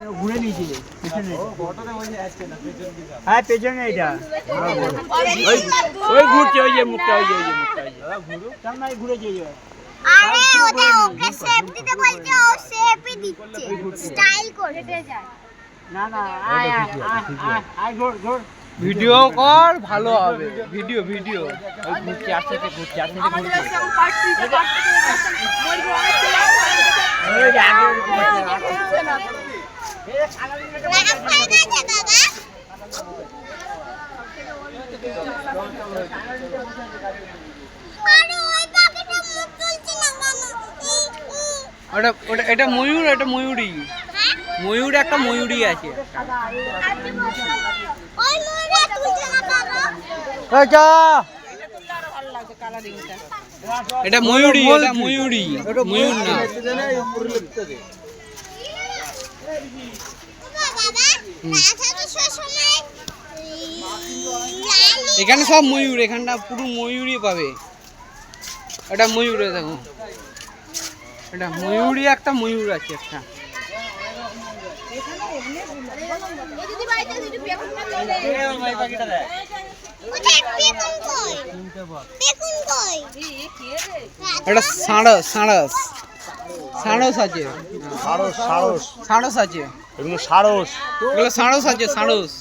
ঘুরে নিয়েছি হ্যাঁ পেছনে এটা ওই ঘুরছে ওই যে মুখটা ওই যে মুখটা ঘুরুক তার মানে ঘুরেছে আরে ওটা ওকে শেপ দিতে বলছে ও শেপই দিচ্ছে স্টাইল করে যায় না না আয় আয় ঘোর ভিডিও কর ভালো হবে ভিডিও ভিডিও ওই ঘুরছে আসতে ঘুরছে আমাদের এখন পার্ট 3 তে পার্ট 2 মরিগো অনেক ওই যে আগে হচ্ছে না ওটা ওটা এটা ময়ূর এটা ময়ূরী ময়ূর একটা ময়ূরী আছে এটা ময়ূরী এটা ময়ূরী ময়ূর না এখানে সব ময়ূর এখানটা পুরো ময়ূরই পাবে এটা ময়ূরে দেখো এটা ময়ূরী একটা ময়ূর আছে একটা এটা সাড়স সাড়স সাড়স আছে সাড়স আছে এগুলো সারস এগুলো সাড়স আছে সাড়স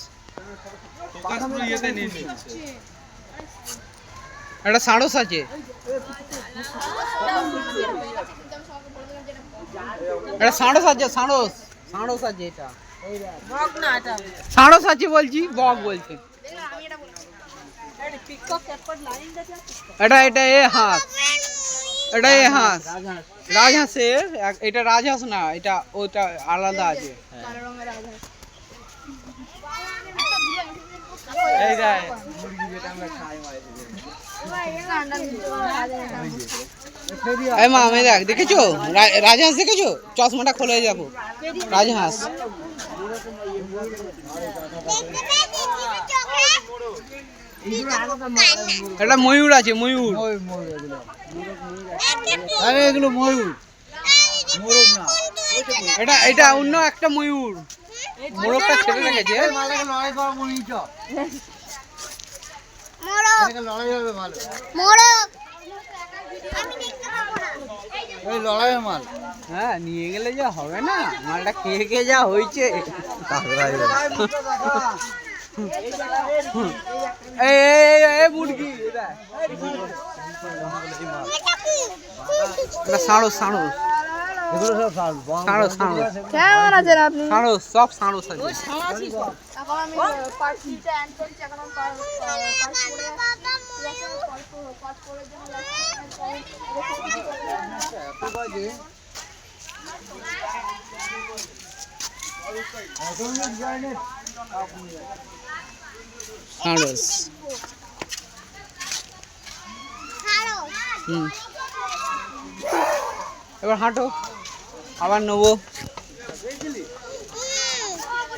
এটা সাড়স আছে এটা সাড়স আছে সাড়স সাড়স আছে এটা বক না এটা সাড়স আছে বলছি বক বলছে এটা এটা এ হাঁস এটা এ হাঁস রাজহাঁসের এটা রাজহাঁস না এটা ওটা আলাদা আছে এই দেখ মুরগি যেটা আমরা খাই এই মা আমি দেখ দেখেছো রাজহাঁস দেখেছো চশমাটা খুলে যাবো রাজহাঁস এটা ময়ূর আছে ময়ূর আরে এগুলো ময়ূর মোরগ না এটা এটা অন্য একটা ময়ূর মোরগটা ছেড়ে রেখেছে লড়াই করা মনে চ লড়াই হবে ভালো ওই লড়াই মাল হ্যাঁ নিয়ে গেলে যা হবে না মালটা খেয়ে খেয়ে যা হয়েছে মুরগি সাড়স সাড়স এগুলো সব সাড়স সাড়স কেমন আছেন আপনি সাড়স সব সাড়স আছে এখন আমি পার্ট 3 তে এন্ড করছি এখন আমি পার্ট 4 সাড়স এবার হাঁটো আবার নেবো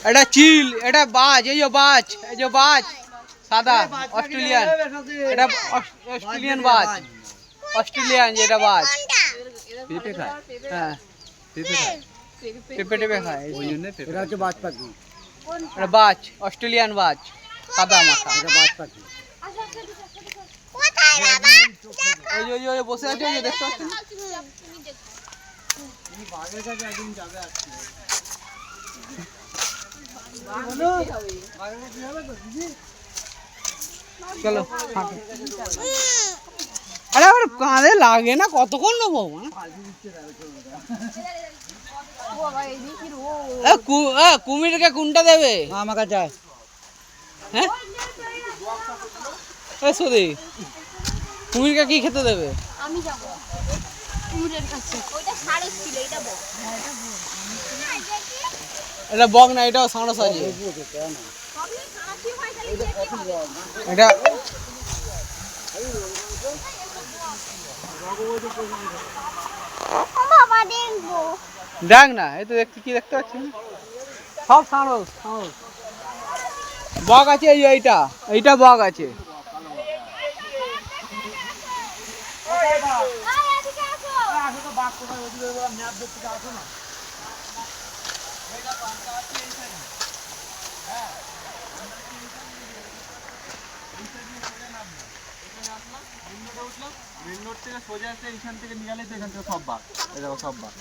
এটা চিল এটা বাজ এই যে বাজ এই যে বাজ সাদা অস্ট্রেলিয়ান এটা অস্ট্রেলিয়ান বাজ অস্ট্রেলিয়ান যেটা বাজ পেঁপে খায় হ্যাঁ পেঁপে খায় পেঁপে টেপে খায় ওই জন্য পেঁপে এটা হচ্ছে বাজ পাখি এটা বাজ অস্ট্রেলিয়ান বাজ সাদা মাথা এটা বাজ পাখি ওই যে ওই বসে আছে ওই যে দেখতে পাচ্ছেন বাঘের কাছে একদিন যাবে আজকে চলো আরে আমার কাঁধে লাগে না কতক্ষণ নেবো কুমিরকে কোনটা দেবে আমার কাছে হ্যাঁ সদি কুমিরকে কি খেতে দেবে আমি যাব কুমিরের কাছে ওইটা সারস ছিল এটা বক এটা বক না এটাও সাড়স আছে এটা বাবা দেখবো দেখ না এই তো দেখতে কি দেখতে পাচ্ছি সব সাড়স সাড়স বক আছে এই এইটা এইটা বক আছে এদিকে আসো বাঘ কোথায় ওদিকে ম্যাপ দেখতে আসো না মেন রোড থেকে সোজা এসে এইখান থেকে নিয়ে গেলেই তো এখান থেকে সব বাঘ। এই দেখো সব বাঘ।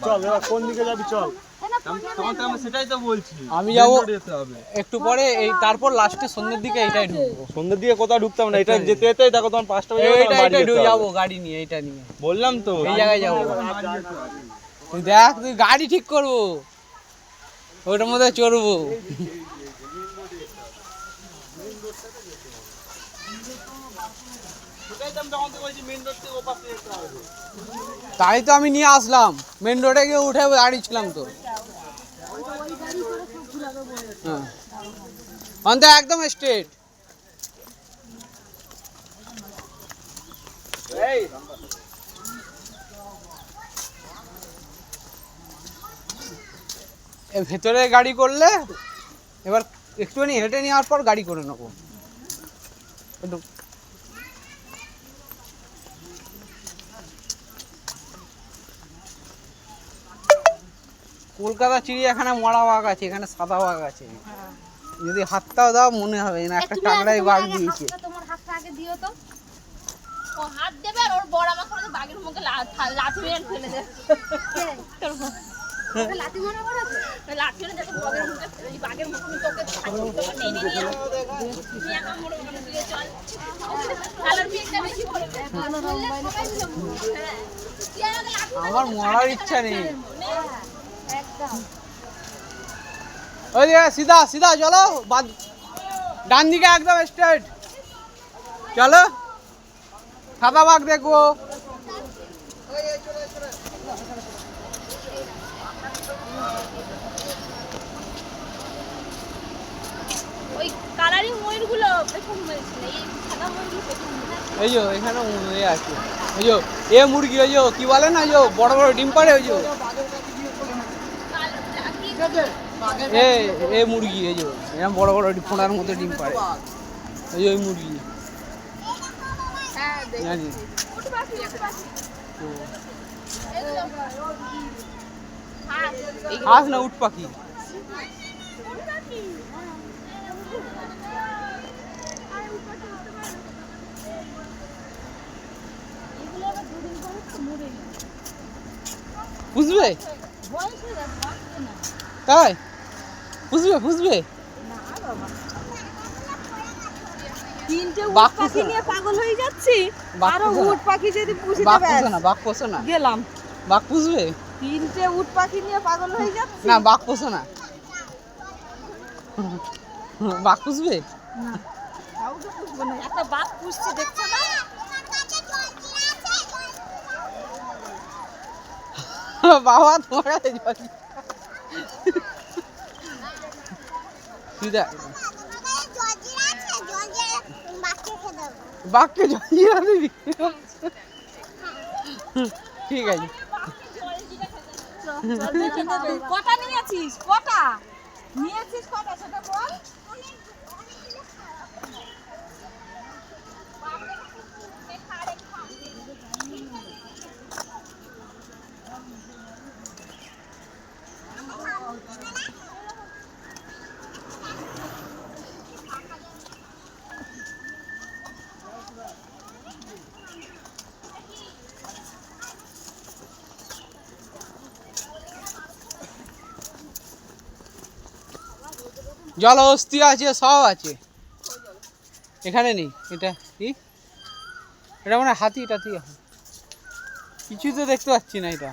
চল এবার কোন দিকে যাবি চল। তখন তো আমি সেটাই তো বলছি। আমি যাবো Main road যেতে হবে। একটু পরে, এই তারপর লাস্টে সন্ধ্যের দিকে এইটাই ঢুকবো। সন্ধ্যের দিকে কোথাও ঢুকতাম না, এটা যেতে যেতেই দেখো তোমার 5টা বাজে এইটা ঢুকে যাবো গাড়ি নিয়ে, এইটা নিয়ে বললাম তো এই জায়গায় যাবো। তুই দেখ, তুই গাড়ি ঠিক করবো, ওটার মধ্যে চড়বো। তাই তো আমি নিয়ে আসলাম, মেন রোডে গিয়ে উঠে দাঁড়িয়েছিলাম তো। হ্যাঁ অন্ত একদম স্ট্রেট। ভেতরে গাড়ি করলে এবার একটুখানি হেঁটে নেওয়ার পর গাড়ি করে নেবো। একটু কলকাতা চিড়িয়াখানা মরা বাঘ আছে, এখানে সাদা বাঘ আছে। যদি হাতটাও দাও মনে হবে না একটা টাংরাই বাঘ দিয়েছে। তোমার হাতটা আগে দিও তো। ও হাত দেবে আর ওর বড় আমাকে বলে বাঘের মুখে লাথি মেরে ফেলে দেবে। ওকে লাথি মেরে পড়েছে। লাথি মেরে যাতে বাঘের মুখে এই বাঘের মুখে তোকে টেনে নিয়ে নিয়ে একা মোড় ওখানে দিয়ে চল। কালার পিকটা বেশি বড় সবাই মিলে আমার মরার ইচ্ছা নেই। একদম ওই যে সিধা সিধা চলো, ডান দিকে একদম স্ট্রেট চলো, সাদা বাঘ দেখবো। ওই কালারিং ময়ূরগুলো পেছন মেরেছিল, এই সাদা ময়ূরগুলো পেছন মেরেছিল। এই যে এখানে এ আছে, ওই যে এ মুরগি, ওই যে কি বলে না, ওই যে বড় বড় ডিম পাড়ে, ওই যে এ মুরগি, এই যে এরকম বড় বড় ফোনার মধ্যে ডিম পাড়ে, ওই যে ওই মুরগি হ্যাঁ জানি। উঠ পাখি এগুলো হাঁস হাঁস না উট পাখি। বুঝবে তাই বুঝবে বুঝবে। তিনটে উট বাঘ পাখি পোষে না। নিয়ে পাগল হয়ে যাচ্ছি। বাঘ আরো পোষে না। উট পাখি যদি পুষি বাঘ দেবে পোষে না, বাঘ পোষে না, গেলাম। বাঘ পুষবে তিনটে উট পাখি নিয়ে পাগল হয়ে যাচ্ছি। না, বাঘ পোষে না, বাঘ পুষবে। না কাউকে পুষবো না, একটা বাঘ পুষছি দেখছো না। বাবা তোমার কাছে জল সিধা বাঘকে জল দিয়ে দিবি। ঠিক আছে কটা নিয়েছিস, কটা নিয়েছিস, কটা সেটা বল। জলহস্তি আছে, সব আছে, এখানে নেই। এটা কি, এটা মানে হাতি টাতি, কিছুই তো দেখতে পাচ্ছি না। এটা